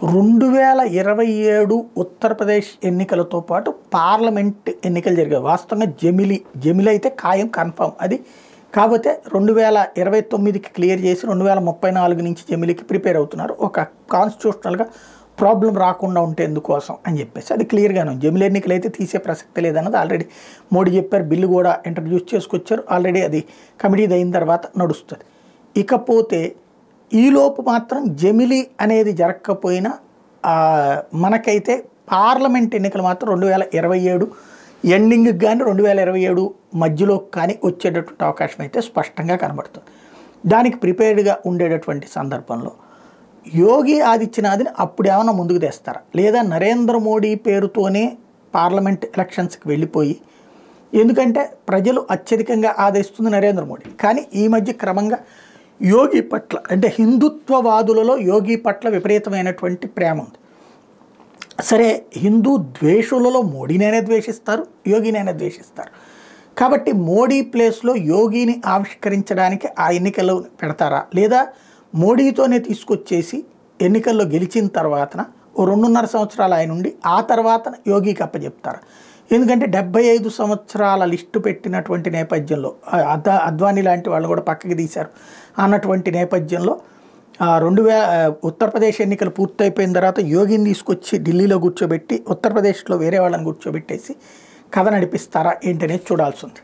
2027 ఉత్తరప్రదేశ్ ఎన్నికలతో పాటు పార్లమెంట్ ఎన్నికలు జరిగాయి. వాస్తవంగా జమిలి అయితే ఖాయం కన్ఫర్మ్ అది. కాకపోతే 2029కి క్లియర్ చేసి 2034 నుంచి జమిలికి ప్రిపేర్ అవుతున్నారు. ఒక కాన్స్టిట్యూషనల్గా ప్రాబ్లం రాకుండా ఉండేందుకోసం అని చెప్పేసి అది క్లియర్గానే ఉంది. జమిలి ఎన్నికలు అయితే తీసే ప్రసక్తి లేదన్నది ఆల్రెడీ మోడీ చెప్పారు. బిల్లు కూడా ఇంట్రడ్యూస్ చేసుకొచ్చారు. ఆల్రెడీ అది కమిటీ అయిన తర్వాత నడుస్తుంది. ఇకపోతే ఈలోపు మాత్రం జమిలి అనేది జరగకపోయినా మనకైతే పార్లమెంట్ ఎన్నికలు మాత్రం 2027 ఎండింగ్కి కానీ 2027 మధ్యలో కానీ వచ్చేటటువంటి అవకాశం అయితే స్పష్టంగా కనబడుతుంది. దానికి ప్రిపేర్డ్గా ఉండేటటువంటి సందర్భంలో యోగి ఆదిత్యనాథ్ని అప్పుడు ఏమైనా ముందుకు తెస్తారా, లేదా నరేంద్ర మోడీ పేరుతోనే పార్లమెంట్ ఎలక్షన్స్కి వెళ్ళిపోయి, ఎందుకంటే ప్రజలు అత్యధికంగా ఆదరిస్తుంది నరేంద్ర మోడీ, కానీ ఈ మధ్య క్రమంగా యోగి పట్ల అంటే హిందుత్వవాదులలో యోగి పట్ల విపరీతమైనటువంటి ప్రేమ ఉంది. సరే, హిందూ ద్వేషులలో మోడీనైనా ద్వేషిస్తారు, యోగినైనా ద్వేషిస్తారు. కాబట్టి మోడీ ప్లేస్లో యోగిని ఆవిష్కరించడానికి ఆ ఎన్నికల్లో పెడతారా, లేదా మోడీతోనే తీసుకొచ్చేసి ఎన్నికల్లో గెలిచిన తర్వాతన ఓ 2.5 సంవత్సరాలు ఆయన ఉండి ఆ తర్వాత యోగికి అప్పచెప్తారా? ఎందుకంటే 75 సంవత్సరాల లిస్టు పెట్టినటువంటి నేపథ్యంలో అద్వానీ లాంటి వాళ్ళు కూడా పక్కకి తీశారు అన్నటువంటి నేపథ్యంలో ఉత్తరప్రదేశ్ ఎన్నికలు పూర్తయిపోయిన తర్వాత యోగిని తీసుకొచ్చి ఢిల్లీలో కూర్చోబెట్టి ఉత్తరప్రదేశ్లో వేరే వాళ్ళని కూర్చోబెట్టేసి కథ నడిపిస్తారా ఏంటనేది చూడాల్సి ఉంది.